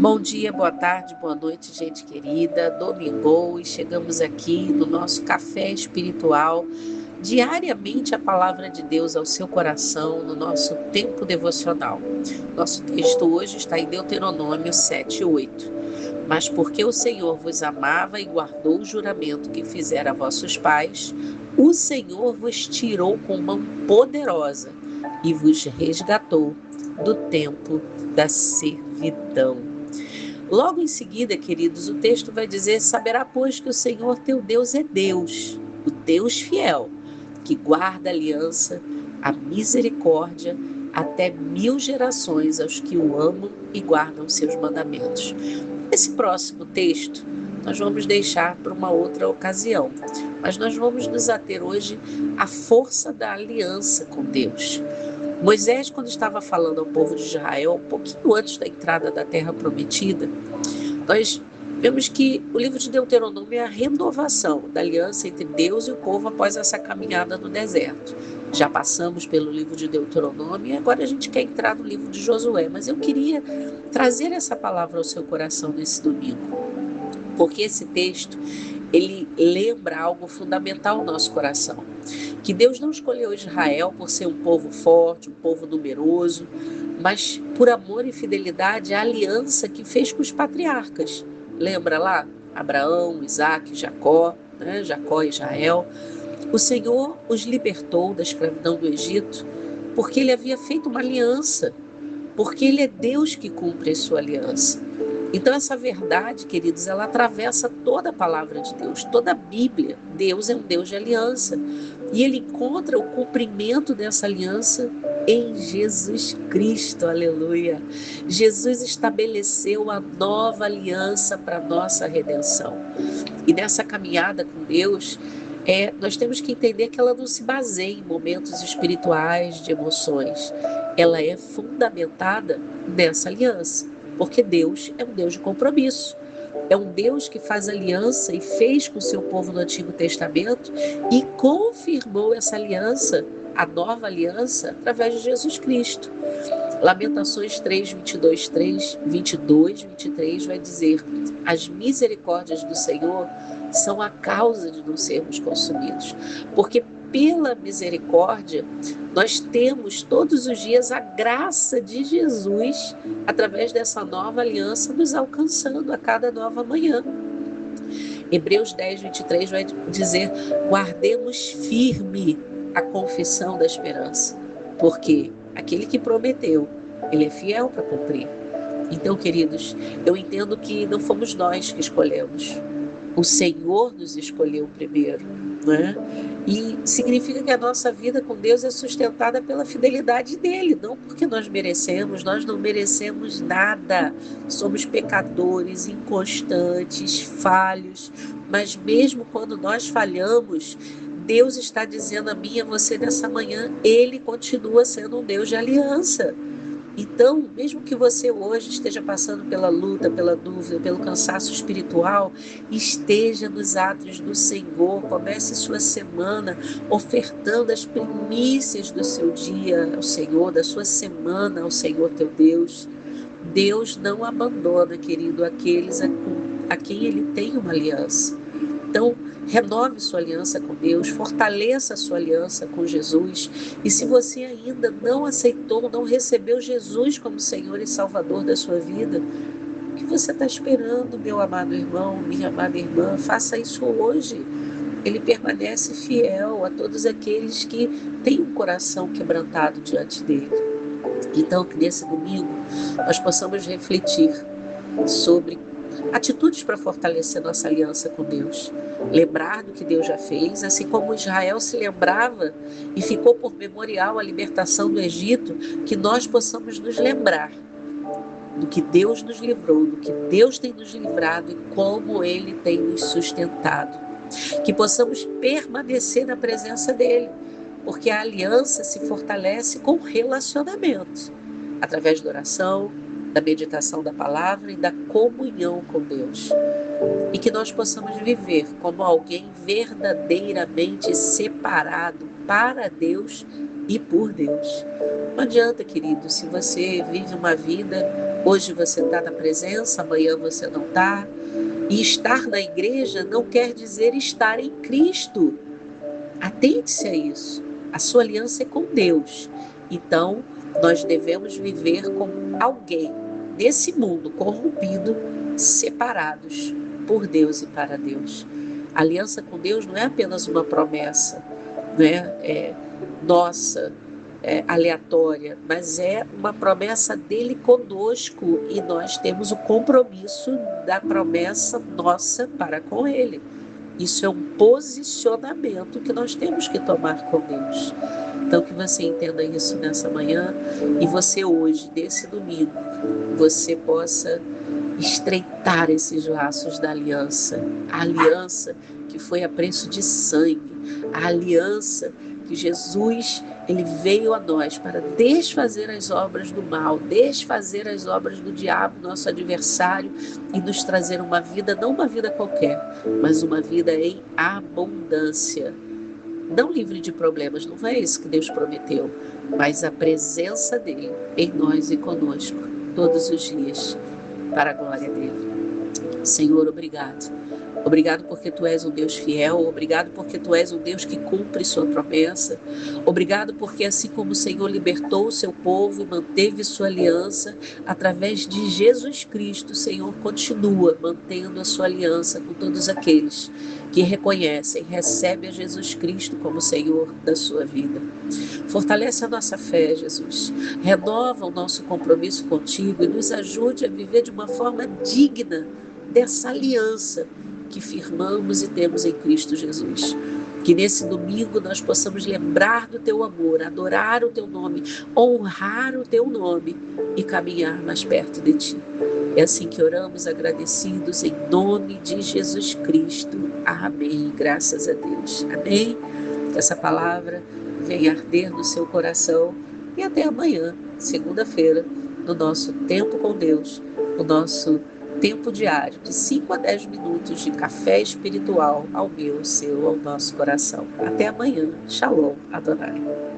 Bom dia, boa tarde, boa noite, gente querida. Domingou e chegamos aqui no nosso café espiritual. Diariamente a palavra de Deus ao seu coração no nosso tempo devocional. Nosso texto hoje está em Deuteronômio 7:8. Mas porque o Senhor vos amava e guardou o juramento que fizera a vossos pais, o Senhor vos tirou com mão poderosa e vos resgatou do tempo da servidão. Logo em seguida, queridos, o texto vai dizer: saberá, pois, que o Senhor teu Deus é Deus, o Deus fiel, que guarda a aliança, a misericórdia, até 1000 gerações aos que o amam e guardam seus mandamentos. Esse próximo texto nós vamos deixar para uma outra ocasião, mas nós vamos nos ater hoje à força da aliança com Deus. Moisés, quando estava falando ao povo de Israel, um pouquinho antes da entrada da Terra Prometida, nós vemos que o livro de Deuteronômio é a renovação da aliança entre Deus e o povo após essa caminhada no deserto. Já passamos pelo livro de Deuteronômio e agora a gente quer entrar no livro de Josué, mas eu queria trazer essa palavra ao seu coração nesse domingo, porque esse texto, ele lembra algo fundamental no nosso coração, que Deus não escolheu Israel por ser um povo forte, um povo numeroso, mas por amor e fidelidade à aliança que fez com os patriarcas. Lembra lá? Abraão, Isaque, Jacó, Jacó e Israel. O Senhor os libertou da escravidão do Egito porque ele havia feito uma aliança, porque ele é Deus que cumpre a sua aliança. Então essa verdade, queridos, ela atravessa toda a palavra de Deus, toda a Bíblia. Deus é um Deus de aliança e ele encontra o cumprimento dessa aliança em Jesus Cristo, aleluia. Jesus estabeleceu a nova aliança para a nossa redenção. E nessa caminhada com Deus, nós temos que entender que ela não se baseia em momentos espirituais, de emoções. Ela é fundamentada nessa aliança. Porque Deus é um Deus de compromisso. É um Deus que faz aliança e fez com o seu povo no Antigo Testamento e confirmou essa aliança, a nova aliança, através de Jesus Cristo. Lamentações 3, 22, 23 vai dizer: as misericórdias do Senhor são a causa de não sermos consumidos. Porque pela misericórdia, nós temos todos os dias a graça de Jesus, através dessa nova aliança, nos alcançando a cada nova manhã. Hebreus 10, 23 vai dizer: guardemos firme a confissão da esperança, porque aquele que prometeu, ele é fiel para cumprir. Então, queridos, eu entendo que não fomos nós que escolhemos. O Senhor nos escolheu primeiro, né? E significa que a nossa vida com Deus é sustentada pela fidelidade dele, não porque nós não merecemos nada. Somos pecadores, inconstantes, falhos, mas mesmo quando nós falhamos, Deus está dizendo a mim e a você nessa manhã, ele continua sendo um Deus de aliança. Então, mesmo que você hoje esteja passando pela luta, pela dúvida, pelo cansaço espiritual, esteja nos átrios do Senhor, comece sua semana ofertando as primícias do seu dia ao Senhor, da sua semana ao Senhor teu Deus. Deus não abandona, querido, aqueles a quem ele tem uma aliança. Então, renove sua aliança com Deus, fortaleça a sua aliança com Jesus. E se você ainda não aceitou, não recebeu Jesus como Senhor e Salvador da sua vida, o que você está esperando, meu amado irmão, minha amada irmã? Faça isso hoje. Ele permanece fiel a todos aqueles que têm um coração quebrantado diante dele. Então, que nesse domingo nós possamos refletir sobre atitudes para fortalecer nossa aliança com Deus. Lembrar do que Deus já fez, assim como Israel se lembrava e ficou por memorial a libertação do Egito, que nós possamos nos lembrar do que Deus nos livrou, do que Deus tem nos livrado e como Ele tem nos sustentado. Que possamos permanecer na presença dEle, porque a aliança se fortalece com relacionamento, através da oração, da meditação da palavra e da comunhão com Deus. E que nós possamos viver como alguém verdadeiramente separado para Deus e por Deus. Não adianta, querido, se você vive uma vida Hoje você está na presença, amanhã você não está. E estar na igreja não quer dizer estar em Cristo. Atente-se a isso. A sua aliança é com Deus. Então, nós devemos viver como alguém nesse mundo corrompido, separados por Deus e para Deus. A aliança com Deus não é apenas uma promessa, nossa, aleatória, mas é uma promessa dele conosco e nós temos o compromisso da promessa nossa para com ele. Isso é um posicionamento que nós temos que tomar com Deus. Então, que você entenda isso nessa manhã e você hoje, nesse domingo, você possa estreitar esses laços da aliança. A aliança que foi a preço de sangue. A aliança que Jesus, ele veio a nós para desfazer as obras do mal, desfazer as obras do diabo, nosso adversário, e nos trazer uma vida, não uma vida qualquer, mas uma vida em abundância. Não livre de problemas, não é isso que Deus prometeu, mas a presença dele em nós e conosco, todos os dias, para a glória dele. Senhor, obrigado. Obrigado porque Tu és um Deus fiel, obrigado porque Tu és um Deus que cumpre sua promessa, obrigado porque assim como o Senhor libertou o seu povo e manteve sua aliança, através de Jesus Cristo, o Senhor continua mantendo a sua aliança com todos aqueles que reconhecem, recebem a Jesus Cristo como Senhor da sua vida. Fortalece a nossa fé, Jesus, renova o nosso compromisso contigo e nos ajude a viver de uma forma digna dessa aliança que firmamos e temos em Cristo Jesus. Que nesse domingo nós possamos lembrar do Teu amor, adorar o Teu nome, honrar o Teu nome e caminhar mais perto de Ti. É assim que oramos, agradecidos em nome de Jesus Cristo. Amém. Graças a Deus. Amém. Que essa palavra venha arder no seu coração e até amanhã, segunda-feira, no nosso Tempo com Deus, o nosso tempo diário de 5 a 10 minutos de café espiritual ao meu, ao seu, ao nosso coração. Até amanhã. Shalom Adonai.